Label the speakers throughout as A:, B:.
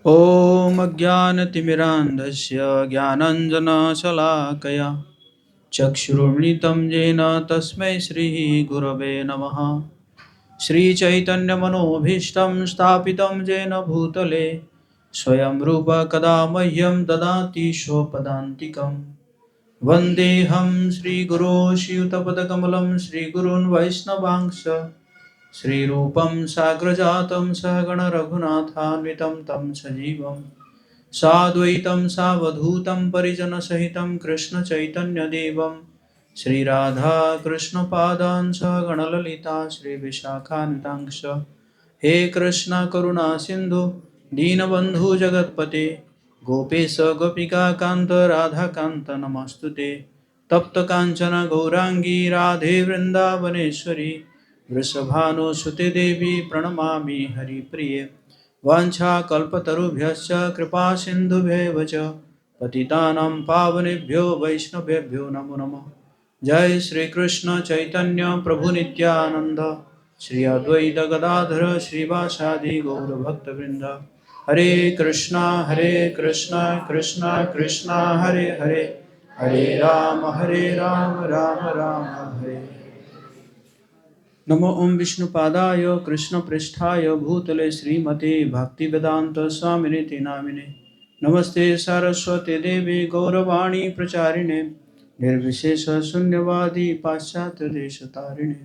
A: ॐ अज्ञानतिमिरान्धस्य ज्ञानाञ्जनशलाकया चक्षुरुन्मिलितं येन तस्मै श्रीगुरवे नमः। श्रीचैतन्यमनोभीष्टं स्थापितं येन भूतले स्वयं रूप कदा मह्यं ददाति स्वपदान्तिकं। वन्देऽहं श्रीगुरो श्रीयुतपदकमलं श्रीगुरून् वैष्णवांश्च श्रीरूपं साग्रजातं सहगण रघुनाथान्वितं तं सजीवं साद्वैतं सावधूतं परिजनसहितं कृष्णचैतन्यदेवं श्रीराधा कृष्णपादान् सहगणललिता श्रीविशाखान्वितांश्च। हे कृष्ण करुणा सिन्धु दीनबन्धु जगत्पते गोपेश गोपिकान्त राधाकान्त नमस्तुते। तप्त काञ्चन गौराङ्गी राधे वृन्दावनेश्वरी वृषभानुसुते देवी प्रणमामि हरिप्रिये। वाञ्छाकल्पतरुभ्यश्च कृपा सिन्धुभ्येव च पतितानां पावनेभ्यो वैष्णवेभ्यो नमो नमः। जय श्री कृष्ण चैतन्य प्रभु नित्यानंद श्री अद्वैत गदाधर श्रीवासादि गौरभक्तवृंद। हरे कृष्णा कृष्णा कृष्णा हरे हरे, हरे राम राम राम हरे। नमो ओं विष्णुपादाय कृष्णपृष्ठाय भूतले श्रीमते भक्तिवेदांत स्वामिनिति नामिने। नमस्ते सरस्वती देवी गौरवाणी प्रचारिणे निर्विशेष शून्यवादी पाश्चात्य देशतारिणे।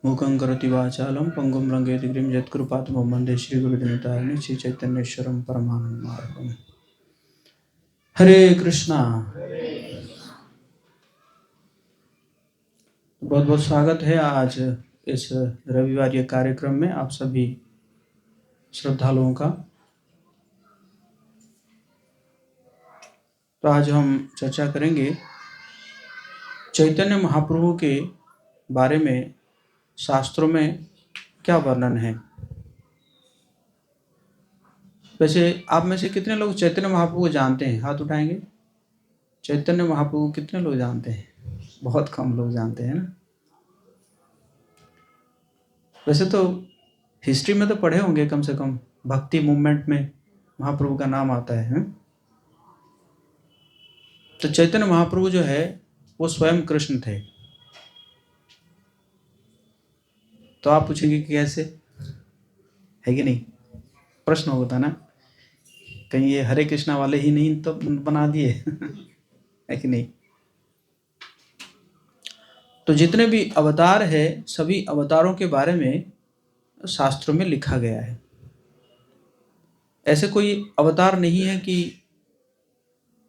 A: मूकं करोति वाचालं पंगुं लंघयति गिरिं यत्कृपातमहं वन्दे श्रीगुरुदिनतारिणे श्रीचैतन्येश्वरं परमानन्दमाधवम्। हरे कृष्णा। बहुत बहुत स्वागत है आज इस रविवार कार्यक्रम में आप सभी श्रद्धालुओं का। तो आज हम चर्चा करेंगे चैतन्य महाप्रभु के बारे में शास्त्रों में क्या वर्णन है। वैसे आप में से कितने लोग चैतन्य महाप्रभु को जानते हैं? हाथ उठाएंगे। चैतन्य महाप्रभु कितने लोग जानते हैं? बहुत कम लोग जानते हैं ना। वैसे तो हिस्ट्री में तो पढ़े होंगे, कम से कम भक्ति मूवमेंट में महाप्रभु का नाम आता है। तो चैतन्य महाप्रभु जो है वो स्वयं कृष्ण थे। तो आप पूछेंगे कि कैसे, है कि नहीं? प्रश्न होता ना, कहीं ये हरे कृष्णा वाले ही नहीं तो बना दिए है कि नहीं? तो जितने भी अवतार है सभी अवतारों के बारे में शास्त्रों में लिखा गया है। ऐसे कोई अवतार नहीं है कि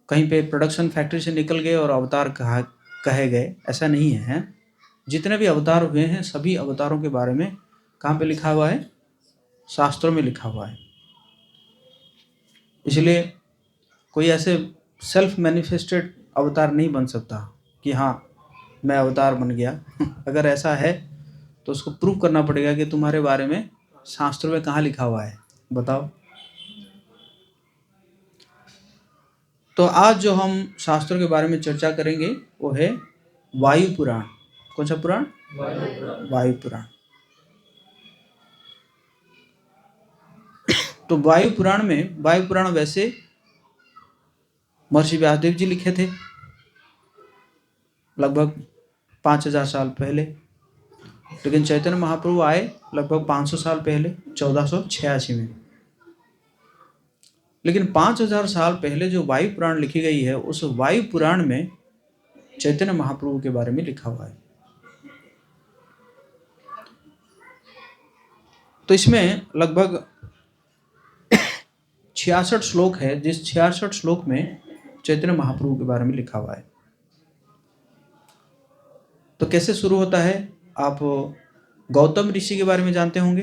A: कहीं पे प्रोडक्शन फैक्ट्री से निकल गए और अवतार कहे गए, ऐसा नहीं है। जितने भी अवतार हुए हैं सभी अवतारों के बारे में कहाँ पे लिखा हुआ है? शास्त्रों में लिखा हुआ है। इसलिए कोई ऐसे सेल्फ मैनिफेस्टेड अवतार नहीं बन सकता कि हाँ मैं अवतार बन गया अगर ऐसा है तो उसको प्रूव करना पड़ेगा कि तुम्हारे बारे में शास्त्रों में कहाँ लिखा हुआ है, बताओ। तो आज जो हम शास्त्रों के बारे में चर्चा करेंगे वो है वायु पुराण। कौन सा पुराण? वायु पुराण। तो वायु पुराण वैसे महर्षि व्यासदेव जी लिखे थे लगभग 5000 साल पहले, लेकिन चैतन्य महाप्रभु आए लगभग 500 साल पहले 1486 में। लेकिन 5000 साल पहले जो वायु पुराण लिखी गई है उस वायु पुराण में चैतन्य महाप्रभु के बारे में लिखा हुआ है। तो इसमें लगभग 66 श्लोक है, जिस 66 श्लोक में चैतन्य महाप्रभु के बारे में लिखा हुआ है। तो कैसे शुरू होता है? आप गौतम ऋषि के बारे में जानते होंगे,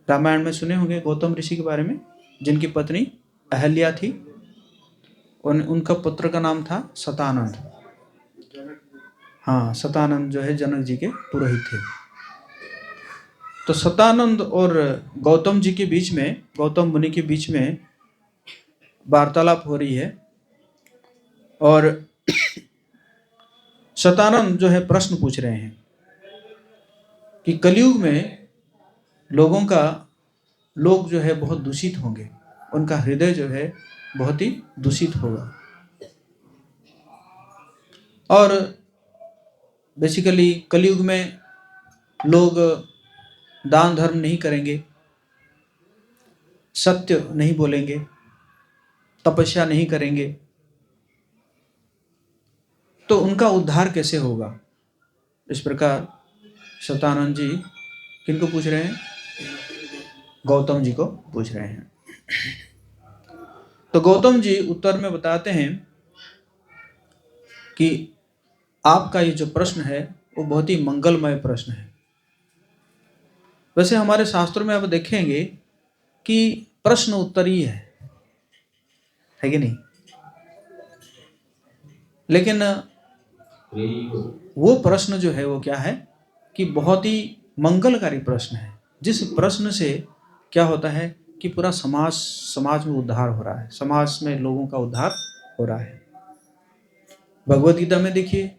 A: रामायण में सुने होंगे गौतम ऋषि के बारे में, जिनकी पत्नी अहल्या थी। उनका पुत्र का नाम था सतानंद। हाँ, सतानंद जो है जनक जी के पुरोहित थे। तो सतानंद और गौतम जी के बीच में, गौतम मुनि के बीच में वार्तालाप हो रही है और सतानंद जो है प्रश्न पूछ रहे हैं कि कलयुग में लोग जो है बहुत दूषित होंगे, उनका हृदय जो है बहुत ही दूषित होगा। और बेसिकली कलयुग में लोग दान धर्म नहीं करेंगे, सत्य नहीं बोलेंगे, तपस्या नहीं करेंगे, तो उनका उद्धार कैसे होगा? इस प्रकार सतानंद जी किनको पूछ रहे हैं? गौतम जी को पूछ रहे हैं। तो गौतम जी उत्तर में बताते हैं कि आपका ये जो प्रश्न है वो बहुत ही मंगलमय प्रश्न है। वैसे हमारे शास्त्रों में अब देखेंगे कि प्रश्न उत्तर ही है कि नहीं? लेकिन वो प्रश्न जो है वो क्या है कि बहुत ही मंगलकारी प्रश्न है, जिस प्रश्न से क्या होता है कि पूरा समाज में उद्धार हो रहा है, समाज में लोगों का उद्धार हो रहा है। भगवद गीता में देखिए,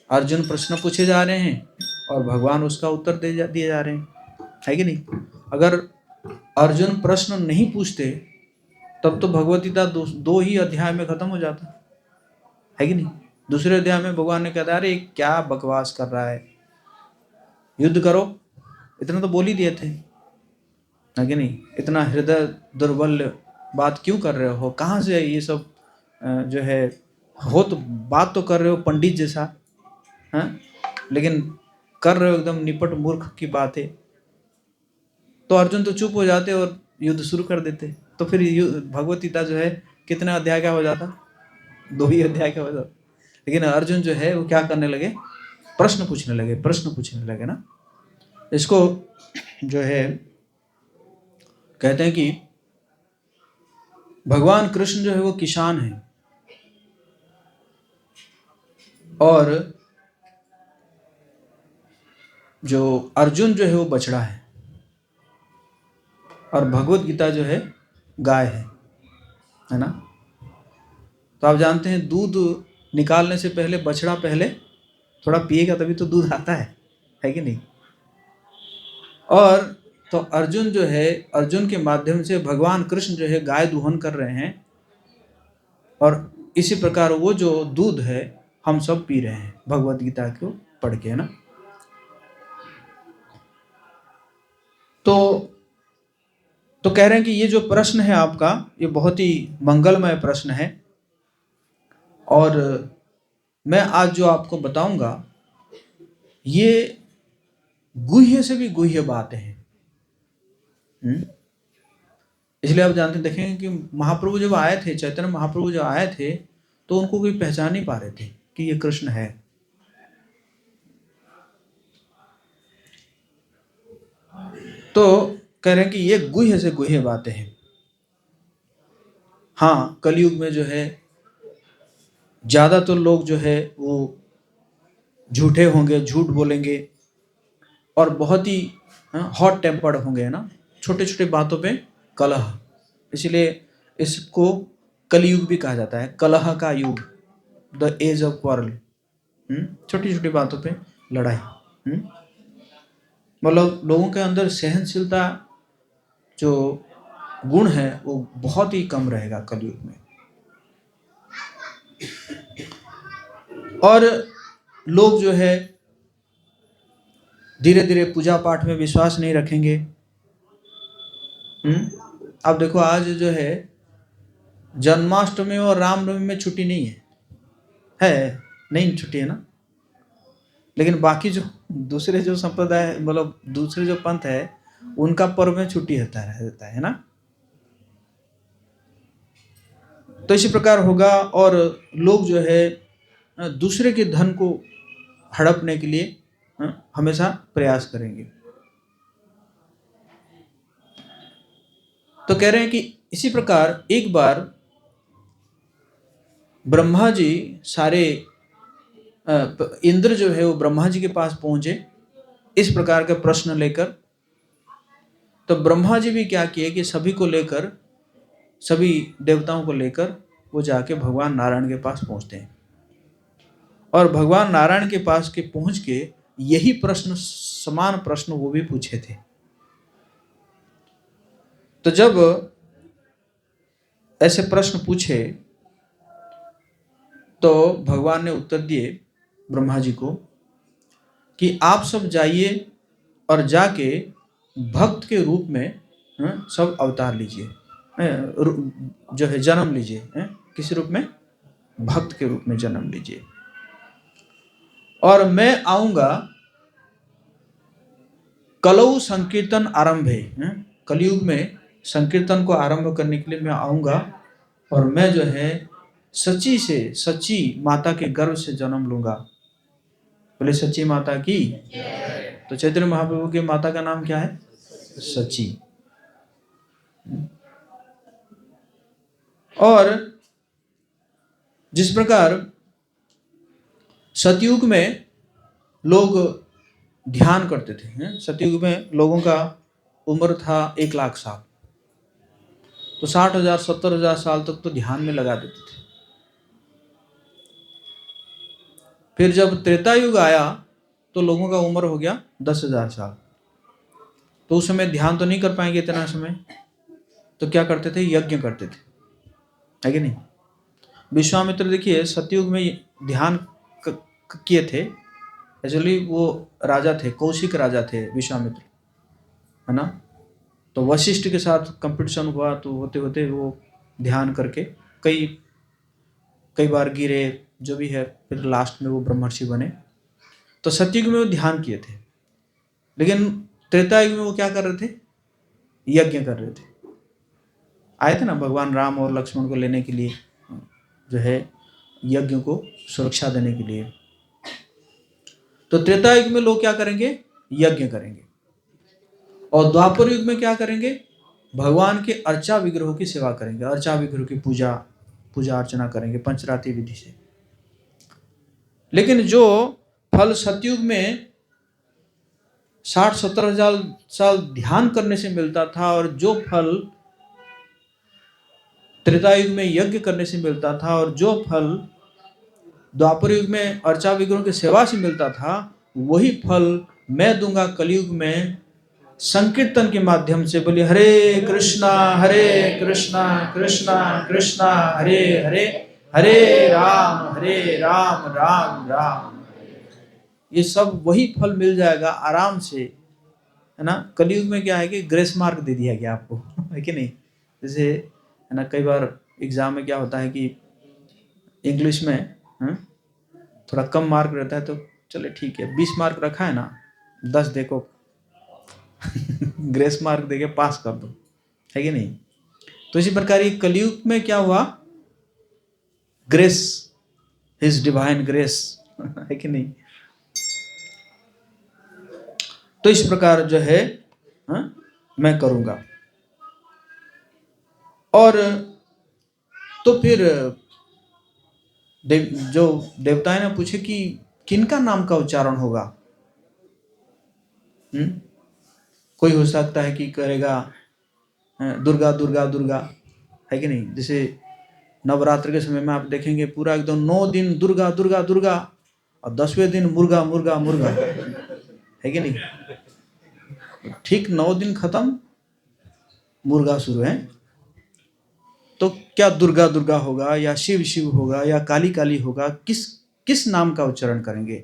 A: अर्जुन प्रश्न पूछे जा रहे हैं और भगवान उसका उत्तर दिए जा रहे हैं, है कि नहीं? अगर अर्जुन प्रश्न नहीं पूछते तब तो भगवद गीता दो ही अध्याय में खत्म हो जाता, है कि नहीं? दूसरे अध्याय में भगवान ने कहता, अरे क्या बकवास कर रहा है, युद्ध करो, इतना तो बोल ही दिए थे, है कि नहीं? इतना हृदय दुर्बल बात क्यों कर रहे हो? कहाँ से ये सब जो है हो, तो बात तो कर रहे हो पंडित जैसा, हाँ, लेकिन कर रहे हो एकदम निपट मूर्ख की बातें। तो अर्जुन तो चुप हो जाते और युद्ध शुरू कर देते, तो फिर भगवत गीता जो है कितने अध्याय का हो जाता? 2 ही अध्याय का हो जाता। लेकिन अर्जुन जो है वो क्या करने लगे? प्रश्न पूछने लगे ना। इसको जो है कहते हैं कि भगवान कृष्ण जो है वो किसान है और जो अर्जुन जो है वो बछड़ा है और भगवत गीता जो है गाय है ना। तो आप जानते हैं दूध निकालने से पहले बछड़ा पहले थोड़ा पिएगा तभी तो दूध आता है कि नहीं? और तो अर्जुन जो है, अर्जुन के माध्यम से भगवान कृष्ण जो है गाय दुहन कर रहे हैं और इसी प्रकार वो जो दूध है हम सब पी रहे हैं भगवत गीता को पढ़ के, है ना। तो कह रहे हैं कि ये जो प्रश्न है आपका ये बहुत ही मंगलमय प्रश्न है और मैं आज जो आपको बताऊंगा ये गुह्य से भी गुह्य बातें हैं। इसलिए आप जानते देखेंगे कि महाप्रभु जब आए थे, चैतन्य महाप्रभु जब आए थे तो उनको कोई पहचान नहीं पा रहे थे कि ये कृष्ण है। तो कह रहे हैं कि ये गुह्य से गुह्य बातें हैं। हाँ, कलयुग में जो है ज्यादातर लोग जो है वो झूठे होंगे, झूठ बोलेंगे और बहुत ही हॉट टेम्पर्ड होंगे, है ना। छोटे छोटे बातों पे कलह, इसलिए इसको कलयुग भी कहा जाता है, कलह का युग, द एज ऑफ क्वारल। छोटी छोटी बातों पे लड़ाई। मतलब लोगों के अंदर सहनशीलता जो गुण है वो बहुत ही कम रहेगा कलयुग में। और लोग जो है धीरे धीरे पूजा पाठ में विश्वास नहीं रखेंगे। अब देखो आज जो है जन्माष्टमी और रामनवमी में छुट्टी नहीं है नहीं छुट्टी है ना। लेकिन बाकी जो दूसरे जो संप्रदाय मतलब दूसरे जो पंथ है उनका पर्व में छुट्टी रहता है ना। तो इसी प्रकार होगा और लोग जो है दूसरे के धन को हड़पने के लिए हमेशा प्रयास करेंगे। तो कह रहे हैं कि इसी प्रकार एक बार ब्रह्मा जी सारे इंद्र जो है वो ब्रह्मा जी के पास पहुंचे इस प्रकार के प्रश्न लेकर। तो ब्रह्मा जी भी क्या किए कि सभी को लेकर, सभी देवताओं को लेकर वो जाके भगवान नारायण के पास पहुंचते हैं और भगवान नारायण के पास के पहुंच के यही प्रश्न, समान प्रश्न वो भी पूछे थे तो जब ऐसे प्रश्न पूछे तो भगवान ने उत्तर दिए ब्रह्मा जी को कि आप सब जाइए और जाके भक्त के रूप में सब अवतार लीजिए, जो है जन्म लीजिए, किस रूप में? भक्त के रूप में जन्म लीजिए, और मैं आऊंगा कलौ संकीर्तन आरंभे, कलयुग में संकीर्तन को आरंभ करने के लिए मैं आऊंगा, और मैं जो है सच्ची से सच्ची माता के गर्भ से जन्म लूंगा। बोले सच्ची माता की। तो चैतन्य महाप्रभु की माता का नाम क्या है? सच्ची। और जिस प्रकार सतयुग में लोग ध्यान करते थे, सतयुग में लोगों का उम्र था 1,00,000 साल, तो 60,000 70,000 साल तक तो ध्यान में लगा देते थे। फिर जब त्रेता युग आया तो लोगों का उम्र हो गया 10,000 साल, तो उस समय ध्यान तो नहीं कर पाएंगे इतना समय, तो क्या करते थे? यज्ञ करते थे, है कि नहीं? विश्वामित्र देखिए सतयुग में ध्यान किए थे। एक्चुअली वो राजा थे, कौशिक राजा थे विश्वामित्र, है ना? तो वशिष्ठ के साथ कंपटीशन हुआ, तो होते होते वो ध्यान करके कई बार गिरे, जो भी है, फिर लास्ट में वो ब्रह्मर्षि बने। तो सतयुग में वो ध्यान किए थे, लेकिन त्रेता युग में वो क्या कर रहे थे? यज्ञ कर रहे थे। आए थे ना भगवान राम और लक्ष्मण को लेने के लिए, जो है यज्ञ को सुरक्षा देने के लिए। तो त्रेता युग में लोग क्या करेंगे? यज्ञ करेंगे। और द्वापर युग में क्या करेंगे? भगवान के अर्चा विग्रहों की सेवा करेंगे, अर्चा विग्रह की पूजा अर्चना करेंगे पंचरात्रि विधि से। लेकिन जो फल सतयुग में 60-70,000 साल ध्यान करने से मिलता था, और जो फल त्रेता युग में यज्ञ करने से मिलता था, और जो फल द्वापर युग में अर्चा विग्रहों की सेवा से मिलता था, वही फल मैं दूंगा कलयुग में संकीर्तन के माध्यम से। बोलिए हरे कृष्णा कृष्णा कृष्णा हरे हरे, हरे राम राम राम। ये सब वही फल मिल जाएगा आराम से, है ना? कलयुग में क्या है कि ग्रेस मार्क दे दिया गया आपको, है कि नहीं? जैसे है ना, कई बार एग्जाम में क्या होता है कि इंग्लिश में थोड़ा कम मार्क रहता है, तो चले ठीक है 20 मार्क रखा है ना, 10 देखो ग्रेस मार्क देके पास कर दो, है कि नहीं? तो इसी प्रकार ये कलयुग में क्या हुआ? ग्रेस, हिज डिवाइन ग्रेस, है कि नहीं? तो इस प्रकार जो है मैं करूंगा। और तो फिर जो देवताएं ने पूछे कि किनका नाम का उच्चारण होगा? कोई हो सकता है कि करेगा दुर्गा दुर्गा दुर्गा, है कि नहीं? जैसे नवरात्र के समय में आप देखेंगे पूरा एकदम 9 दिन दुर्गा दुर्गा दुर्गा, और 10वें दिन मुर्गा मुर्गा मुर्गा, है कि नहीं? ठीक 9 दिन खत्म, मुर्गा शुरू है। तो क्या दुर्गा दुर्गा होगा, या शिव शिव होगा, या काली काली होगा? किस नाम का उच्चारण करेंगे?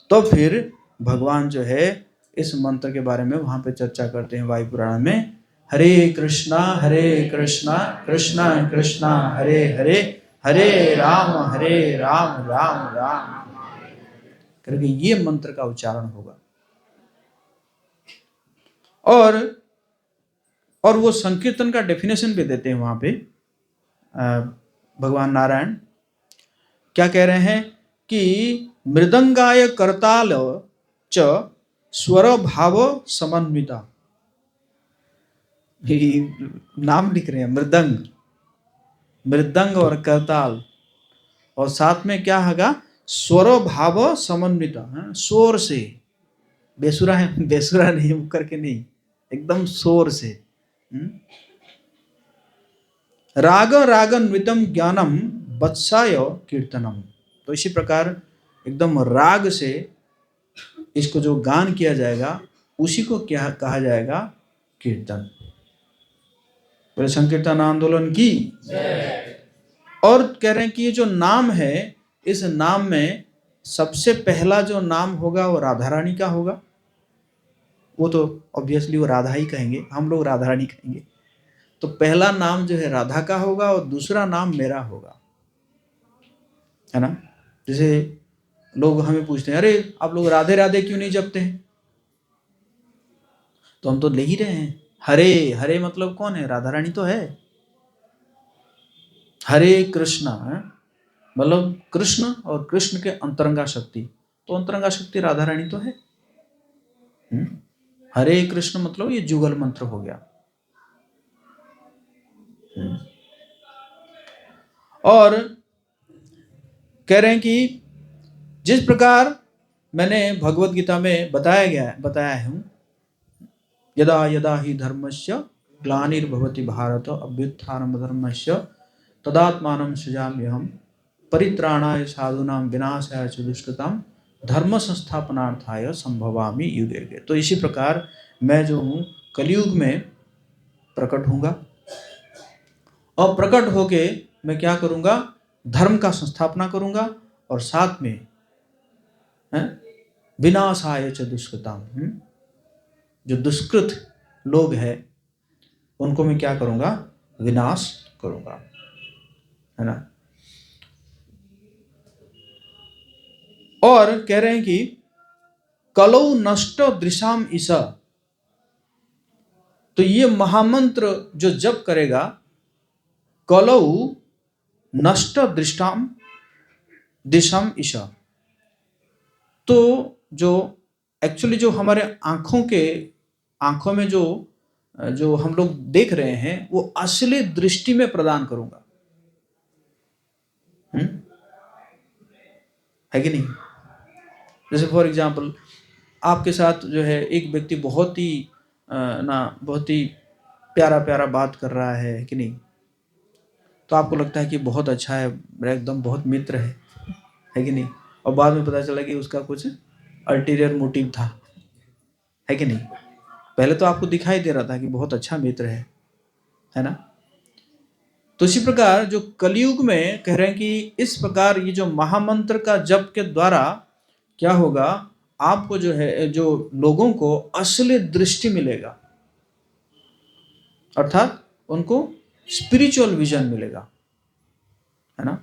A: तो फिर भगवान जो है इस मंत्र के बारे में वहां पे चर्चा करते हैं वायु पुराण में। हरे कृष्णा कृष्णा कृष्णा हरे हरे, हरे राम राम राम करके ये मंत्र का उच्चारण होगा। और वो संकीर्तन का डेफिनेशन भी देते हैं वहां पे भगवान नारायण। क्या कह रहे हैं कि मृदंगाय करताल च स्वर भाव समन्विता, नाम लिख रहे हैं मृदंग और करताल, और साथ में क्या होगा? स्वर भाव समन्विता, शोर से, बेसुरा है, बेसुरा नहीं करके नहीं, एकदम शोर से। राग राग नृतम ज्ञानम वत्साय कीर्तनम। तो इसी प्रकार एकदम राग से इसको जो गान किया जाएगा उसी को क्या कहा जाएगा? कीर्तन। बोले संकीर्तन आंदोलन की। और कह रहे हैं कि ये जो नाम है, इस नाम में सबसे पहला जो नाम होगा वो राधा रानी का होगा। वो तो ऑब्वियसली वो राधा ही कहेंगे, हम लोग राधा रानी कहेंगे। तो पहला नाम जो है राधा का होगा और दूसरा नाम मेरा होगा, है ना। जैसे लोग हमें पूछते हैं, अरे आप लोग राधे राधे क्यों नहीं जपते हैं? तो हम तो ले ही रहे हैं। हरे हरे मतलब कौन है? राधा रानी तो है। हरे कृष्णा है मतलब कृष्ण और कृष्ण के अंतरंगा शक्ति, तो अंतरंगा शक्ति राधा रानी तो है। हरे कृष्ण मतलब ये जुगल मंत्र हो गया। और कह रहे हैं कि जिस प्रकार मैंने भगवत गीता में बताया हूं, यदा यदा ही धर्मस्य ग्लानिर्भवति भारत अभ्युत्थानम धर्मस्य तदात्मानं सृजाम्यहम् परित्राणाय साधूनां विनाशाय च दुष्कृतां धर्म संस्थापनार्थाय संभवामि युगे युगे। तो इसी प्रकार मैं जो हूँ कलयुग में प्रकट होऊंगा और प्रकट होके मैं क्या करूंगा? धर्म का संस्थापना करूंगा और साथ में विनाशाय च दुष्कृतां, जो दुष्कृत लोग हैं उनको मैं क्या करूंगा? विनाश करूंगा, है ना। और कह रहे हैं कि कलौ नष्ट दृशाम ईसा, तो ये महामंत्र जो जप करेगा, कलौ नष्ट दृष्टाम दिशाम ईशा, तो जो एक्चुअली जो हमारे आंखों में जो हम लोग देख रहे हैं वो असली दृष्टि में प्रदान करूंगा, है कि नहीं। जैसे फॉर एग्जाम्पल आपके साथ जो है एक व्यक्ति बहुत ही प्यारा प्यारा बात कर रहा है कि नहीं, तो आपको लगता है कि बहुत अच्छा है, मेरा एकदम बहुत मित्र है कि नहीं। और बाद में पता चला कि उसका कुछ अल्टीरियर मोटिव था, है कि नहीं। पहले तो आपको दिखाई दे रहा था कि बहुत अच्छा मित्र है ना। तो इसी प्रकार जो कलयुग में कह रहे हैं कि इस प्रकार ये जो महामंत्र का जप के द्वारा क्या होगा, आपको जो है जो लोगों को असली दृष्टि मिलेगा, अर्थात उनको स्पिरिचुअल विजन मिलेगा, है ना।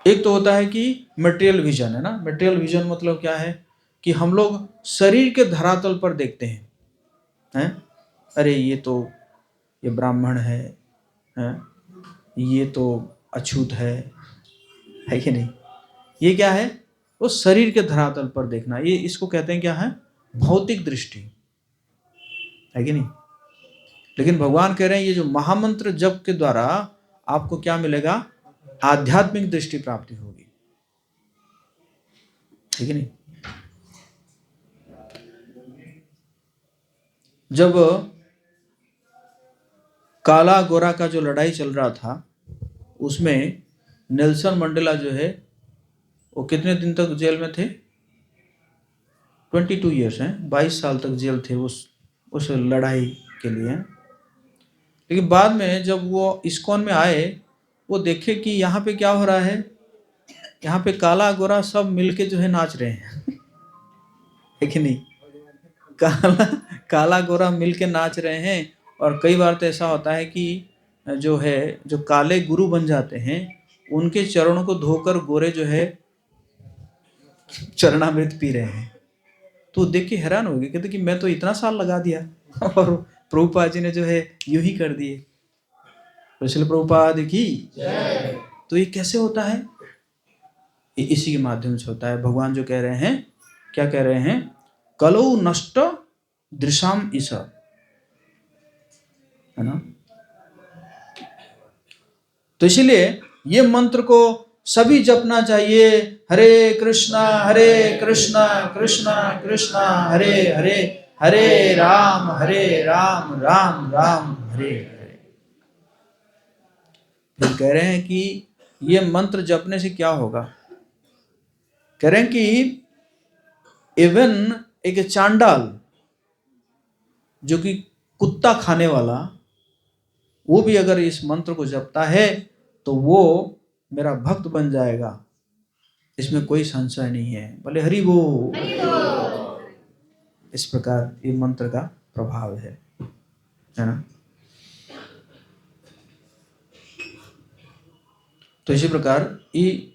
A: एक तो होता है कि मटेरियल विजन, है ना। मटेरियल विजन मतलब क्या है कि हम लोग शरीर के धरातल पर देखते हैं, अरे ये ब्राह्मण है, ये तो अछूत है कि नहीं। ये क्या है? वो शरीर के धरातल पर देखना, ये इसको कहते हैं क्या है? भौतिक दृष्टि, है कि नहीं। लेकिन भगवान कह रहे हैं ये जो महामंत्र जप के द्वारा आपको क्या मिलेगा? आध्यात्मिक दृष्टि प्राप्ति होगी, है कि नहीं। जब काला गोरा का जो लड़ाई चल रहा था उसमें नेल्सन मंडेला जो है वो कितने दिन तक जेल में थे? 22 ईयर्स हैं, 22 साल तक जेल थे उस लड़ाई के लिए। लेकिन बाद में जब वो इस्कॉन में आए, वो देखे कि यहाँ पे क्या हो रहा है, यहाँ पे काला गोरा सब मिलके जो है नाच रहे हैं है कि नहीं। काला गोरा मिलके नाच रहे हैं। और कई बार तो ऐसा होता है कि जो काले गुरु बन जाते हैं उनके चरणों को धोकर गोरे जो है चरणामृत पी रहे हैं। तो देख के हैरान हो गए, कहते कि मैं तो इतना साल लगा दिया और प्रभुपाद जी ने जो है यूं ही कर दिए। इसलिए प्रभुपाद की तो ये कैसे होता है? इसी के माध्यम से होता है। भगवान जो कह रहे हैं, क्या कह रहे हैं? कलौ नष्ट दृशाम ईसा, है ना। तो इसीलिए ये मंत्र को सभी जपना चाहिए। हरे कृष्णा कृष्णा कृष्णा हरे हरे, हरे राम राम राम हरे हरे। फिर कह रहे हैं कि ये मंत्र जपने से क्या होगा? कह रहे हैं कि इवन एक चांडाल जो कि कुत्ता खाने वाला, वो भी अगर इस मंत्र को जपता है तो वो मेरा भक्त बन जाएगा, इसमें कोई संशय नहीं है। बोले हरि बोल। इस प्रकार ये मंत्र का प्रभाव है ना। तो इसी प्रकार ये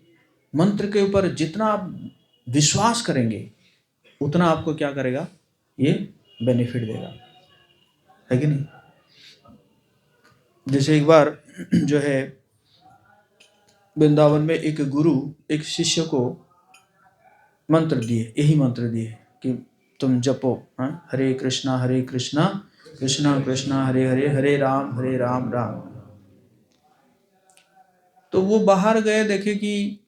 A: मंत्र के ऊपर जितना आप विश्वास करेंगे उतना आपको क्या करेगा, ये बेनिफिट देगा, है कि नहीं। जैसे एक बार जो है वृंदावन में एक गुरु एक शिष्य को मंत्र दिए, यही मंत्र दिए कि तुम जपो, हरे कृष्णा कृष्णा कृष्णा हरे हरे, हरे राम राम। तो वो बाहर गए, देखे कि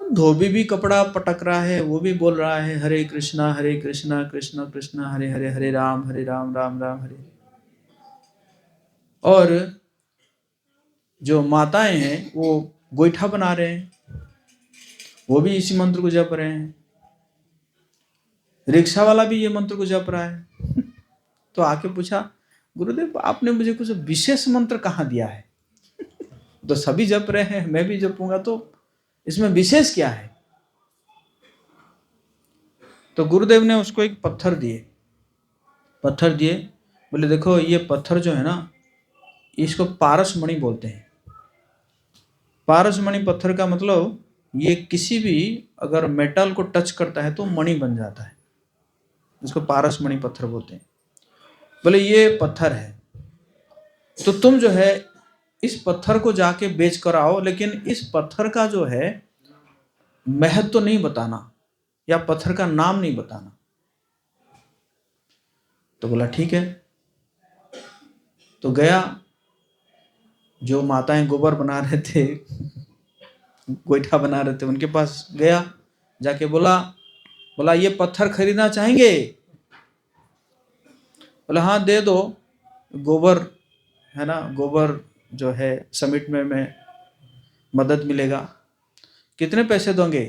A: धोबी भी कपड़ा पटक रहा है, वो भी बोल रहा है हरे कृष्णा कृष्णा कृष्णा हरे हरे, हरे राम राम राम हरे। और जो माताएं हैं वो गोईठा बना रहे हैं, वो भी इसी मंत्र को जप रहे हैं। रिक्शा वाला भी ये मंत्र को जप रहा है। तो आके पूछा, गुरुदेव आपने मुझे कुछ विशेष मंत्र कहाँ दिया है? तो सभी जप रहे हैं, मैं भी जपूंगा, तो इसमें विशेष क्या है? तो गुरुदेव ने उसको एक पत्थर दिए, बोले देखो ये पत्थर जो है ना, इसको पारसमणि बोलते हैं। पारसमणि पत्थर का मतलब ये किसी भी अगर मेटल को टच करता है तो मणि बन जाता है, इसको पारसमणि पत्थर बोलते हैं। बोले ये पत्थर है, तो तुम जो है इस पत्थर को जाके बेच कर आओ, लेकिन इस पत्थर का जो है महत्व तो नहीं बताना, या पत्थर का नाम नहीं बताना। तो बोला ठीक है। तो गया, जो माताएं गोबर बना रहे थे, गोईठा बना रहे थे, उनके पास गया, जाके बोला ये पत्थर खरीदना चाहेंगे? बोला हाँ दे दो, गोबर है ना, गोबर जो है समिट में मदद मिलेगा। कितने पैसे दोगे?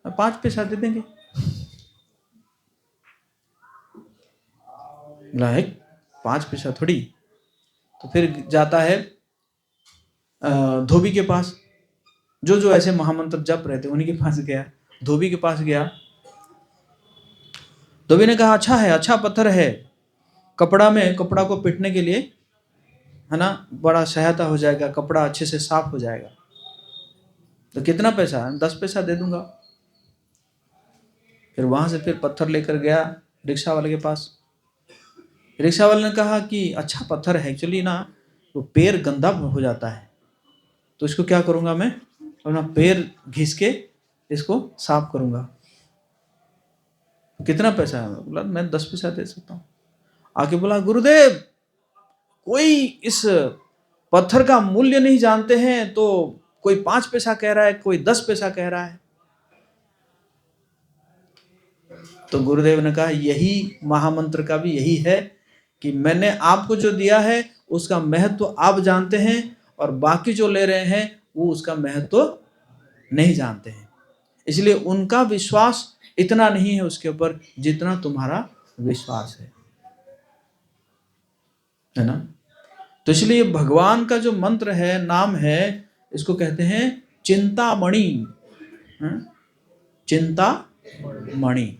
A: 5 पैसा दे देंगे। बोला है 5 पैसा थोड़ी। तो फिर जाता है धोबी के पास, जो ऐसे महामंत्र जप रहे थे उन्हीं के पास गया, धोबी के पास गया। धोबी ने कहा अच्छा है, अच्छा पत्थर है, कपड़ा को पीटने के लिए है ना, बड़ा सहायता हो जाएगा, कपड़ा अच्छे से साफ हो जाएगा। तो कितना पैसा? 10 पैसा दे दूंगा। फिर वहां से फिर पत्थर लेकर गया रिक्शा वाले के पास। रिक्शा वाले ने कहा कि अच्छा पत्थर है, एक्चुअली ना वो पैर गंदा हो जाता है, तो इसको क्या करूंगा मैं, अपना पैर घिस के इसको साफ करूंगा। कितना पैसा है? बोला मैं 10 पैसा दे सकता हूँ। आके बोला गुरुदेव कोई इस पत्थर का मूल्य नहीं जानते हैं, तो कोई 5 पैसा कह रहा है, कोई 10 पैसा कह रहा है। तो गुरुदेव ने कहा यही महामंत्र का भी यही है कि मैंने आपको जो दिया है उसका महत्व आप जानते हैं, और बाकी जो ले रहे हैं वो उसका महत्व नहीं जानते हैं, इसलिए उनका विश्वास इतना नहीं है उसके ऊपर जितना तुम्हारा विश्वास है ना। तो इसलिए भगवान का जो मंत्र है, नाम है, इसको कहते हैं चिंतामणि। चिंतामणि,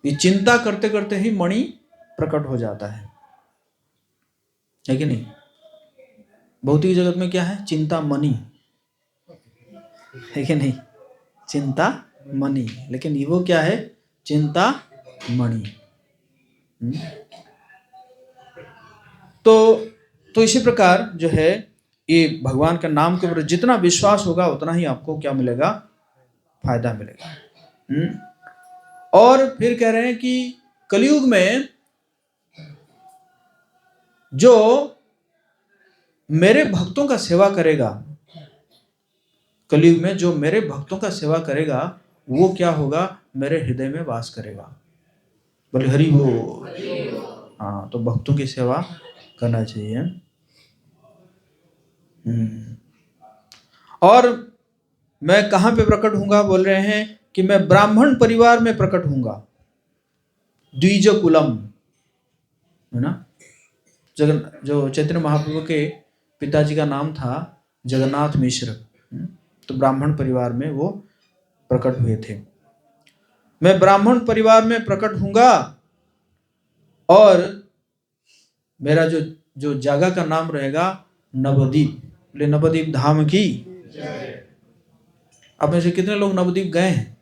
A: ये चिंता करते करते ही मणि प्रकट हो जाता है कि नहीं। भौतिक जगत में क्या है? चिंतामणि, है कि नहीं, चिंतामणि, लेकिन वो क्या है? चिंतामणि। तो इसी प्रकार जो है ये भगवान के नाम के ऊपर जितना विश्वास होगा उतना ही आपको क्या मिलेगा? फायदा मिलेगा। और फिर कह रहे हैं कि कलयुग में जो मेरे भक्तों का सेवा करेगा, कलयुग में जो मेरे भक्तों का सेवा करेगा वो क्या होगा? मेरे हृदय में वास करेगा। बोले हरि बोल। हाँ, तो भक्तों की सेवा करना चाहिए। और मैं कहाँ पे प्रकट होऊंगा? बोल रहे हैं कि मैं ब्राह्मण परिवार में प्रकट होऊंगा। द्विजकुलम, है ना। जो चैतन्य महाप्रभु के पिताजी का नाम था जगन्नाथ मिश्र, तो ब्राह्मण परिवार में वो प्रकट हुए थे। मैं ब्राह्मण परिवार में प्रकट होऊंगा और मेरा जो जगह का नाम रहेगा नवद्वीप। बोले नवद्वीप धाम की। आप में से कितने लोग नवद्वीप गए हैं?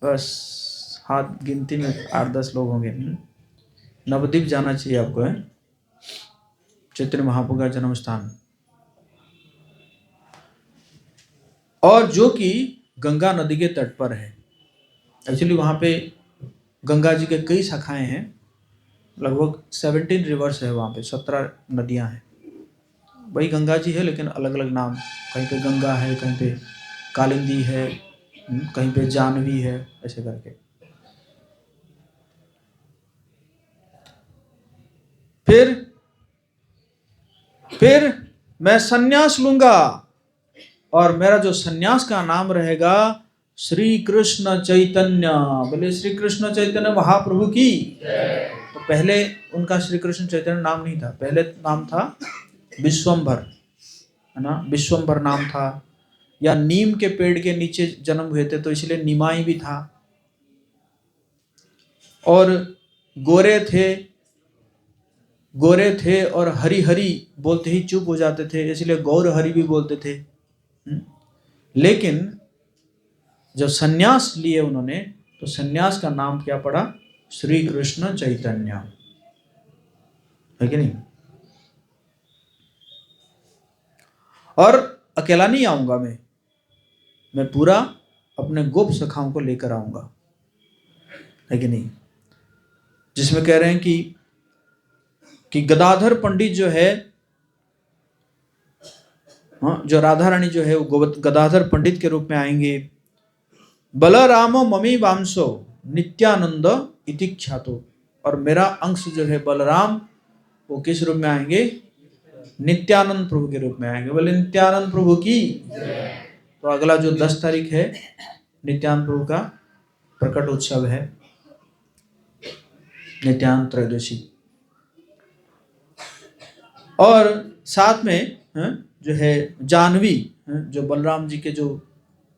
A: बस हाथ गिनती में 8-10 लोग होंगे। नवद्वीप जाना चाहिए आपको, है चैतन्य महाप्रभु का जन्म स्थान, और जो कि गंगा नदी के तट पर है। एक्चुअली वहाँ पे गंगा जी के कई शाखाएं हैं, लगभग 17 रिवर्स है वहाँ पे, 17 नदियाँ हैं। वही गंगा जी है लेकिन अलग अलग नाम, कहीं पे गंगा है, कहीं पे कालिंदी है, कहीं पे जानवी है, ऐसे करके। फिर मैं सन्यास लूंगा और मेरा जो सन्यास का नाम रहेगा श्री कृष्ण चैतन्य। बोले श्री कृष्ण चैतन्य महाप्रभु की। तो पहले उनका श्री कृष्ण चैतन्य नाम नहीं था, पहले नाम था विश्वंभर, है ना। विश्वंभर नाम था, या नीम के पेड़ के नीचे जन्म हुए थे तो इसलिए निमाई भी था। और गोरे थे और हरि हरि बोलते ही चुप हो जाते थे, इसलिए गौर हरि भी बोलते थे। लेकिन जब सन्यास लिए उन्होंने, तो सन्यास का नाम क्या पड़ा? श्री कृष्ण चैतन्य, है कि नहीं। और अकेला नहीं आऊंगा मैं पूरा अपने गोप सखाओं को लेकर आऊंगा, है कि नहीं। जिसमें कह रहे हैं कि गदाधर पंडित जो है, हाँ, जो राधा रानी जो है वो गदाधर पंडित के रूप में आएंगे। बलरामो ममी वांसो नित्यानंद इति ख्यातो, और मेरा अंश जो है बलराम, वो किस रूप में आएंगे? नित्यानंद प्रभु के रूप में आएंगे। बोले नित्यानंद प्रभु की। तो अगला जो 10 तारीख है नित्यानंद प्रभु का प्रकट उत्सव है, नित्यानंद त्रयोदशी। और साथ में जो है जानवी, जो बलराम जी के जो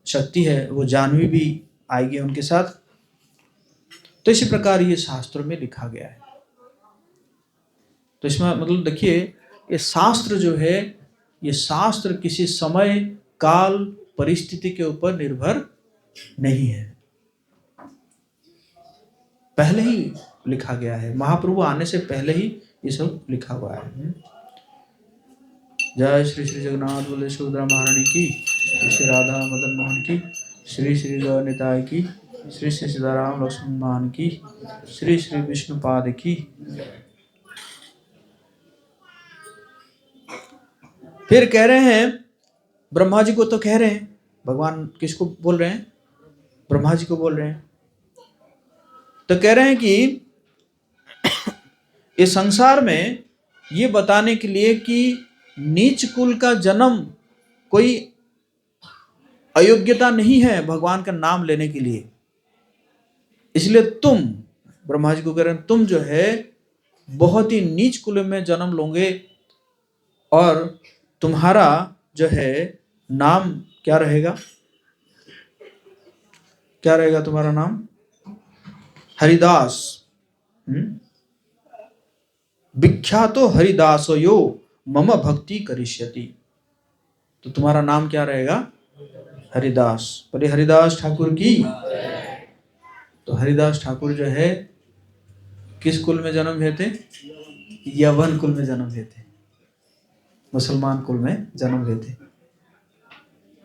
A: शक्ति है वो जानवी भी आएगी उनके साथ। तो इसी प्रकार ये शास्त्रों में लिखा गया है। तो इसमें मतलब देखिए, ये शास्त्र जो है, ये शास्त्र किसी समय काल परिस्थिति के ऊपर निर्भर नहीं है, पहले ही लिखा गया है। महाप्रभु आने से पहले ही ये सब लिखा हुआ है। जय श्री श्री जगन्नाथ बोले सुभद्रा महारानी की, श्री राधा मदन मोहन की, श्री श्री गौरनिताय की, श्री श्री सीताराम लक्ष्मण मान की, श्री श्री विष्णुपाद की। फिर कह रहे हैं, ब्रह्मा जी को तो कह रहे हैं, भगवान किसको बोल रहे हैं? ब्रह्मा जी को बोल रहे हैं। तो कह रहे हैं कि इस संसार में ये बताने के लिए कि नीच कुल का जन्म कोई अयोग्यता नहीं है भगवान का नाम लेने के लिए। इसलिए तुम, ब्रह्मा जी को कह रहे हैं, तुम जो है बहुत ही नीच कुल में जन्म लोगे और तुम्हारा जो है नाम क्या रहेगा? क्या रहेगा तुम्हारा नाम? हरिदास। विख्यातो हरिदासो यो मम भक्ति करिष्यति। तो तुम्हारा नाम क्या रहेगा? हरिदास। बोले हरिदास ठाकुर की। तो हरिदास ठाकुर जो है किस कुल में जन्म हुए थे? यवन कुल में जन्म हुए थे, मुसलमान कुल में जन्म हुए थे।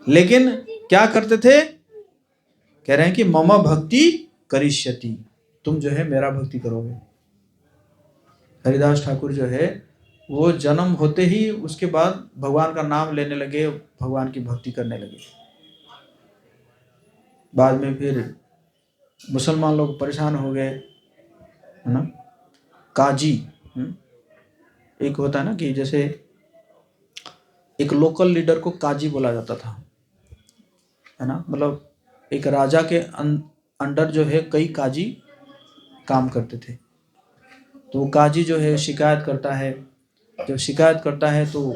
A: लेकिन क्या करते थे? कह रहे हैं कि मम भक्ति करिष्यति, तुम जो है मेरा भक्ति करोगे। हरिदास ठाकुर जो है वो जन्म होते ही उसके बाद भगवान का नाम लेने लगे, भगवान की भक्ति करने लगे। बाद में फिर मुसलमान लोग परेशान हो गए, है ना। काजी, एक होता है ना कि जैसे एक लोकल लीडर को काजी बोला जाता था, है ना। मतलब एक राजा के अंडर जो है कई काजी काम करते थे। तो काजी जो है शिकायत करता है, जब शिकायत करता है तो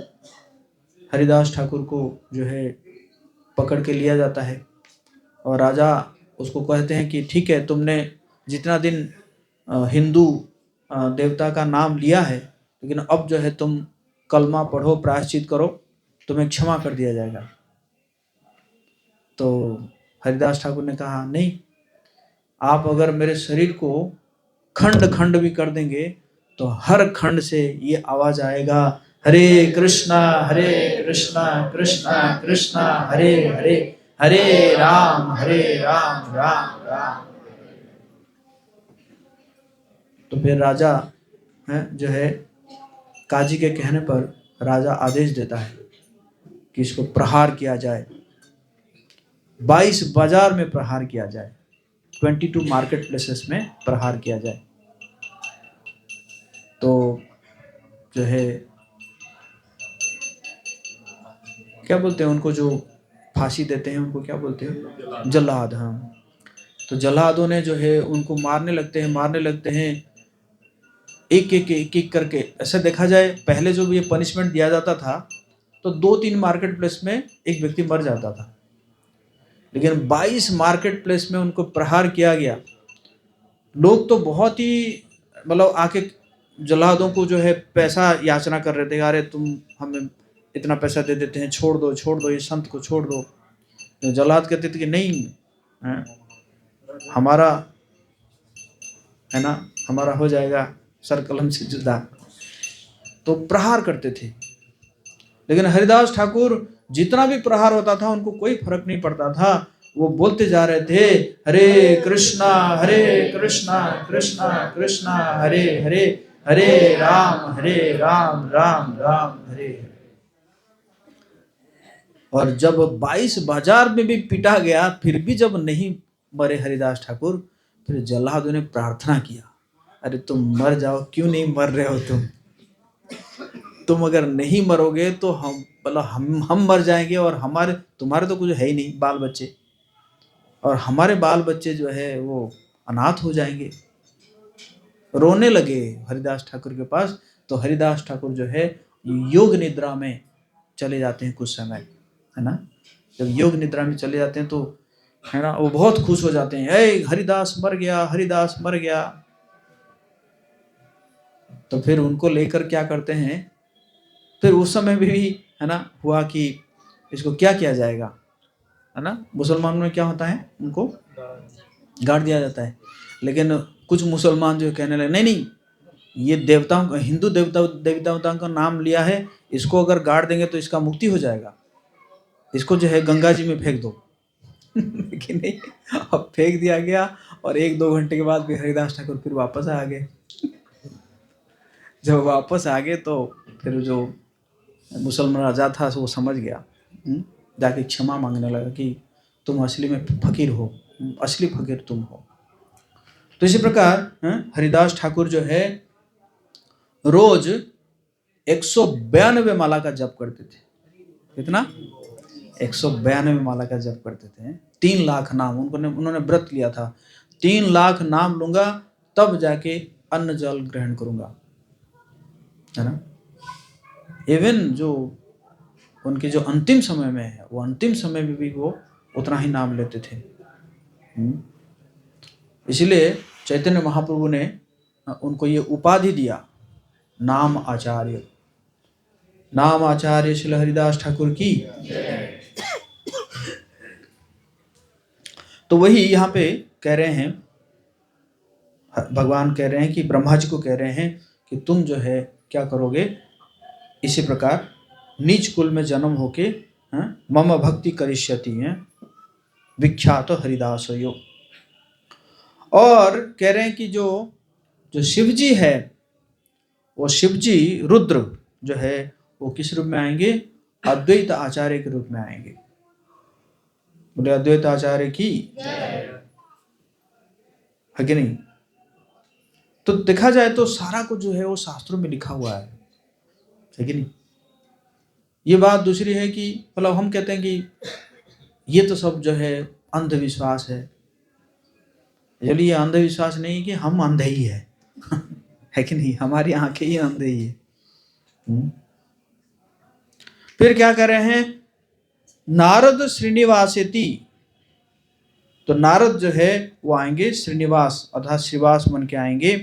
A: हरिदास ठाकुर को जो है पकड़ के लिया जाता है और राजा उसको कहते हैं कि ठीक है, तुमने जितना दिन हिंदू देवता का नाम लिया है, लेकिन अब जो है तुम कलमा पढ़ो, प्रायश्चित करो, तुम्हें क्षमा कर दिया जाएगा। तो हरिदास ठाकुर ने कहा नहीं, आप अगर मेरे शरीर को खंड खंड भी कर देंगे तो हर खंड से ये आवाज आएगा, हरे कृष्णा कृष्णा कृष्णा हरे हरे, हरे राम राम राम। तो फिर राजा जो है काजी के कहने पर राजा आदेश देता है कि इसको प्रहार किया जाए, 22 बाजार में प्रहार किया जाए, 22 मार्केट प्लेसेस में प्रहार किया जाए। तो जो है क्या बोलते हैं उनको, जो फांसी देते हैं उनको क्या बोलते हैं, जल्लाद। हाँ, तो जल्लादों ने जो है उनको मारने लगते हैं एक करके। ऐसे देखा जाए पहले जो ये पनिशमेंट दिया जाता था तो 2-3 मार्केट प्लेस में एक व्यक्ति मर जाता था, लेकिन 22 मार्केट प्लेस में उनको प्रहार किया गया। लोग तो बहुत ही मतलब आके जल्लादों को जो है पैसा याचना कर रहे थे, अरे तुम हमें इतना पैसा दे देते हैं, छोड़ दो ये संत को छोड़ दो। तो जल्लाद कहते थे कि नहीं, हमारा है ना, हमारा हो जाएगा सर कलम से जुदा। तो प्रहार करते थे, लेकिन हरिदास ठाकुर जितना भी प्रहार होता था उनको कोई फर्क नहीं पड़ता था। वो बोलते जा रहे थे, हरे कृष्णा कृष्णा कृष्णा हरे हरे, हरे राम राम राम हरे हरे। और जब 22 बाजार में भी पिटा गया फिर भी जब नहीं मरे हरिदास ठाकुर, फिर जल्लादों ने प्रार्थना किया, अरे तुम मर जाओ, क्यों नहीं मर रहे हो तुम अगर नहीं मरोगे तो हम मतलब हम मर जाएंगे, और हमारे तुम्हारे तो कुछ है ही नहीं बाल बच्चे, और हमारे बाल बच्चे जो है वो अनाथ हो जाएंगे। रोने लगे हरिदास ठाकुर के पास। तो हरिदास ठाकुर जो है योग निद्रा में चले जाते हैं कुछ समय, है ना। जब योग निद्रा में चले जाते हैं तो है ना वो बहुत खुश हो जाते हैं, ए हरिदास मर गया, हरिदास मर गया। तो फिर उनको लेकर क्या करते हैं, फिर उस समय भी है ना हुआ कि इसको क्या किया जाएगा, है ना। मुसलमानों में क्या होता है, उनको गाड़ दिया जाता है। लेकिन कुछ मुसलमान जो कहने लगे नहीं नहीं, ये देवताओं, हिंदू देवताओं का नाम लिया है, इसको अगर गाड़ देंगे तो इसका मुक्ति हो जाएगा, इसको जो है गंगा जी में फेंक दो लेकिन नहीं, अब फेंक दिया गया और 1-2 घंटे के बाद भी हरिदास ठाकुर फिर वापस आ गए। जब वापस आ गए तो फिर जो मुसलमान राजा था वो समझ गया, जाके क्षमा मांगने लगा कि तुम असली में फकीर हो, असली फकीर तुम हो। तो इसी प्रकार हरिदास ठाकुर जो है रोज 192 माला का जप करते थे। कितना? 192 माला का जप करते थे। 3 लाख नाम उन्होंने व्रत लिया था, 3 लाख नाम लूंगा तब जाके अन्न जल ग्रहण करूंगा, है ना। इवन जो उनके जो अंतिम समय में है, वो अंतिम समय में भी वो उतना ही नाम लेते थे। इसलिए चैतन्य महाप्रभु ने उनको ये उपाधि दिया, नाम आचार्य। नाम आचार्य श्री हरिदास ठाकुर की। तो वही यहाँ पे कह रहे हैं, भगवान कह रहे हैं कि ब्रह्मा जी को कह रहे हैं कि तुम जो है क्या करोगे, इसी प्रकार नीच कुल में जन्म होके मम भक्ति करिष्यति है विख्यात हरिदास यो। और कह रहे हैं कि जो शिव जी है, वो शिव जी रुद्र जो है वो किस रूप में आएंगे, अद्वैत आचार्य के रूप में आएंगे। बोले अद्वैत आचार्य की है कि नहीं। तो देखा जाए तो सारा कुछ जो है वो शास्त्रों में लिखा हुआ है कि नहीं। ये बात दूसरी है कि मतलब हम कहते हैं कि ये तो सब जो है अंधविश्वास है, चलिए ये अंधविश्वास नहीं है कि हम अंधे ही है है कि नहीं, हमारी आंखें ही अंधे ही है। फिर क्या कर रहे हैं, नारद श्रीनिवासेति, तो नारद जो है वो आएंगे श्रीनिवास अर्थात श्रीवास बन के आएंगे।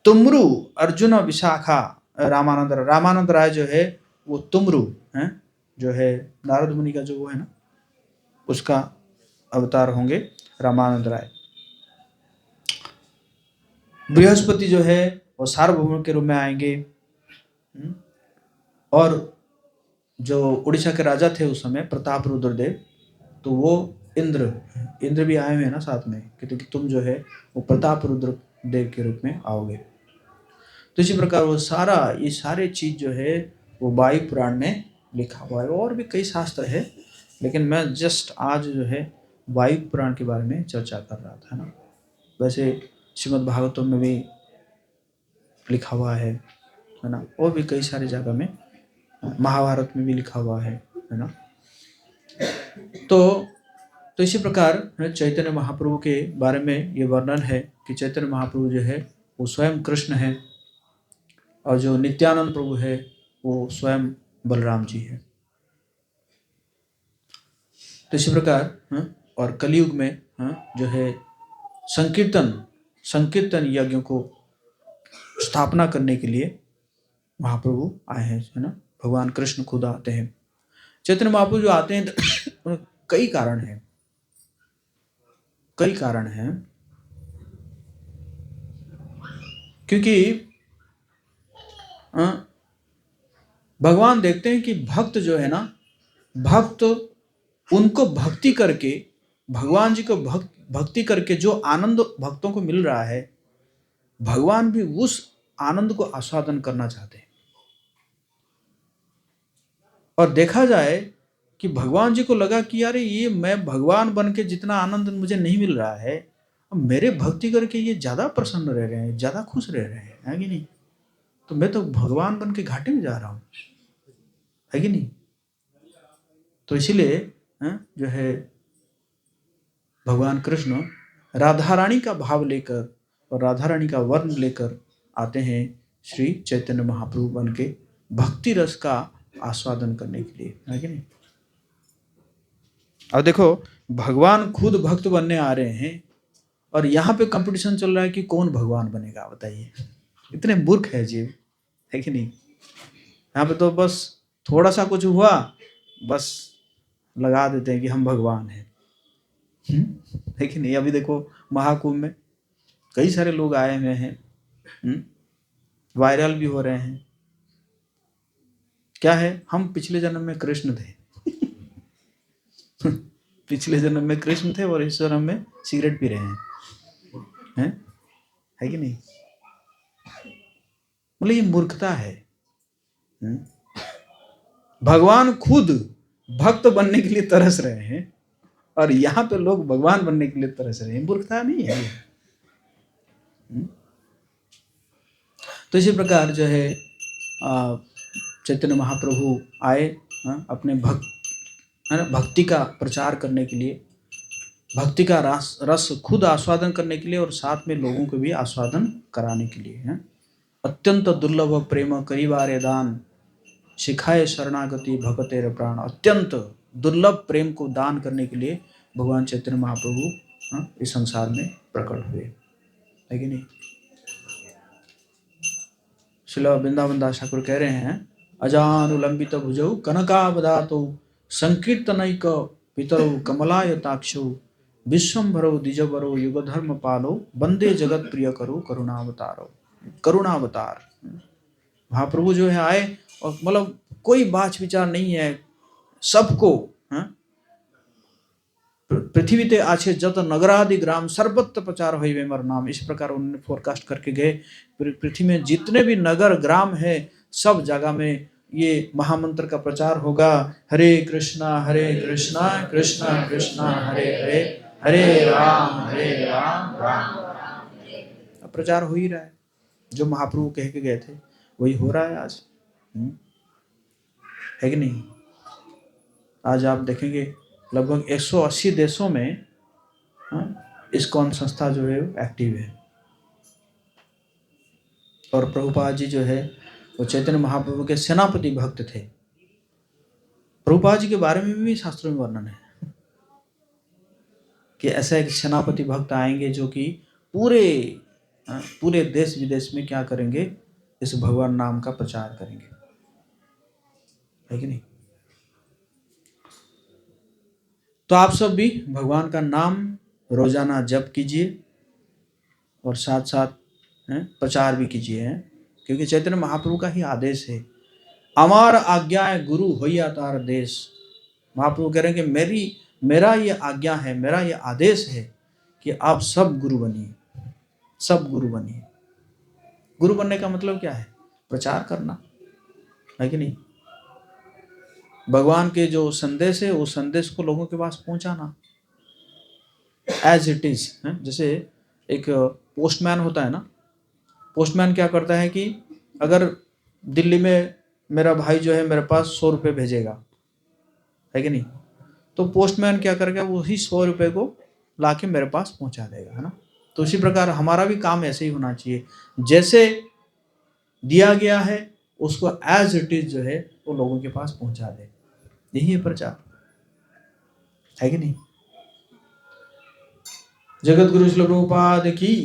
A: तुमरु अर्जुन विशाखा रामानंद, रामानंद राय जो है वो तुमरु है, जो है नारद मुनि का जो वो है ना, उसका अवतार होंगे रामानंद राय। बृहस्पति जो है वो सार्वभौम के रूप में आएंगे। और जो उड़ीसा के राजा थे उस समय प्रताप रुद्रदेव, तो वो इंद्र भी आए हुए हैं ना साथ में, क्योंकि तुम जो है वो प्रताप रुद्र देव के रूप में आओगे। तो इसी प्रकार वो सारा ये सारे चीज जो है वो वायु पुराण में लिखा हुआ है। और भी कई शास्त्र है, लेकिन मैं जस्ट आज जो है वायु पुराण के बारे में चर्चा कर रहा था ना। वैसे श्रीमद् भागवतम में भी लिखा हुआ है ना, और भी कई सारी जगह में, महाभारत में भी लिखा हुआ है ना। तो इसी प्रकार चैतन्य महाप्रभु के बारे में ये वर्णन है कि चैतन्य महाप्रभु जो है वो स्वयं कृष्ण है, और जो नित्यानंद प्रभु है वो स्वयं बलराम जी है। तो इसी प्रकार और कलयुग में जो है संकीर्तन यज्ञों को स्थापना करने के लिए महाप्रभु आए हैं, है ना। भगवान कृष्ण खुद आते हैं। चैतन्य महाप्रभु जो आते हैं कई कारण हैं, क्योंकि भगवान देखते हैं कि भक्त जो है ना, भक्त उनको भक्ति करके, भगवान जी को भक्ति करके जो आनंद भक्तों को मिल रहा है, भगवान भी उस आनंद को आस्वादन करना चाहते हैं। और देखा जाए कि भगवान जी को लगा कि यार ये मैं भगवान बन के जितना आनंद मुझे नहीं मिल रहा है, मेरे भक्ति करके ये ज्यादा प्रसन्न रह रहे हैं, ज्यादा खुश रह रहे हैं, है कि नहीं। तो मैं तो भगवान बन के घाटे में जा रहा हूं, है कि नहीं। तो इसीलिए जो है भगवान कृष्ण राधा रानी का भाव लेकर और राधा रानी का वर्ण लेकर आते हैं श्री चैतन्य महाप्रभु बन के, भक्ति रस का आस्वादन करने के लिए, है कि नहीं। अब देखो भगवान खुद भक्त बनने आ रहे हैं, और यहाँ पे कंपटीशन चल रहा है कि कौन भगवान बनेगा, बताइए। इतने मूर्ख है जी, है कि नहीं। यहाँ पे तो बस थोड़ा सा कुछ हुआ, बस लगा देते हैं कि हम भगवान हैं, है कि नहीं। अभी देखो महाकुंभ में कई सारे लोग आए हुए हैं, वायरल भी हो रहे हैं। क्या है, हम पिछले जन्म में कृष्ण थे पिछले जन्म में कृष्ण थे और इस जन्म में सिगरेट पी रहे हैं, है कि नहीं। मतलब ये मूर्खता है। भगवान खुद भक्त बनने के लिए तरस रहे हैं, और यहाँ पे लोग भगवान बनने के लिए तरस रहे हैं। मूर्खता नहीं है। तो इसी प्रकार जो है चैतन्य महाप्रभु आए अपने भक्ति का प्रचार करने के लिए, भक्ति का रस खुद आस्वादन करने के लिए, और साथ में लोगों को भी आस्वादन कराने के लिए। अत्यंत दुर्लभ प्रेम करीबारे दान, सिखाए शरणागति भगतेर प्राण। अत्यंत दुर्लभ प्रेम को दान करने के लिए भगवान चैतन्य महाप्रभु इस संसार में प्रकट हुए, है कि नहीं। श्रील वृंदावन दास ठाकुर कह रहे हैं, अजानुलंबित भुजौ कनकावदातौ संकीर्तनैक पितरौ कमलायताक्षौ विश्वंभरौ द्विजवरौ युगधर्म पालो वंदे जगत प्रिय करो करुणावतारो। करुणावतार महाप्रभु जो है आए, और मतलब कोई बात विचार नहीं है, सबको पृथ्वी ते आछे जत नगरादि ग्राम सर्वत्र प्रचार होइबे मर नाम। इस प्रकार उन्होंने फोरकास्ट करके गए, पृथ्वी में जितने भी नगर ग्राम है सब जगह में ये महामंत्र का प्रचार होगा। हरे कृष्णा कृष्णा कृष्णा हरे हरे, हरे राम राम प्रचार हो ही रहा है। जो महाप्रभु कह के गए थे वही हो रहा है आज, है कि नहीं। आज आप देखेंगे लगभग 180 देशों में इस्कॉन संस्था जो है वो एक्टिव है। और प्रभुपाद जी जो है वो चैतन्य महाप्रभु के सेनापति भक्त थे। प्रभुपाद जी के बारे में भी शास्त्रों में वर्णन है कि ऐसा एक सेनापति भक्त आएंगे जो कि पूरे देश विदेश में क्या करेंगे, इस भगवान नाम का प्रचार करेंगे, है कि नहीं। तो आप सब भी भगवान का नाम रोजाना जप कीजिए और साथ साथ प्रचार भी कीजिए, क्योंकि चैतन्य महाप्रभु का ही आदेश है, अमार आज्ञा है गुरु होइया तार देश। महाप्रभु कह रहे हैं कि मेरा ये आज्ञा है, मेरा ये आदेश है कि आप सब गुरु बनिए, सब गुरु बनिए। गुरु बनने का मतलब क्या है? प्रचार करना, है कि नहीं। भगवान के जो संदेश है उस संदेश को लोगों के पास पहुंचाना एज इट इज। जैसे एक पोस्टमैन होता है ना, पोस्टमैन क्या करता है कि अगर दिल्ली में मेरा भाई जो है मेरे पास 100 रुपये भेजेगा, है कि नहीं, तो पोस्टमैन क्या करेगा, वही 100 रुपये को लाके मेरे पास पहुंचा देगा, है ना। तो इसी प्रकार हमारा भी काम ऐसे ही होना चाहिए, जैसे दिया गया है उसको एज इट इज जो है वो लोगों के पास पहुंचा दे, यही है प्रचार, है कि नहीं। जगत गुरु श्री प्रभुपाद की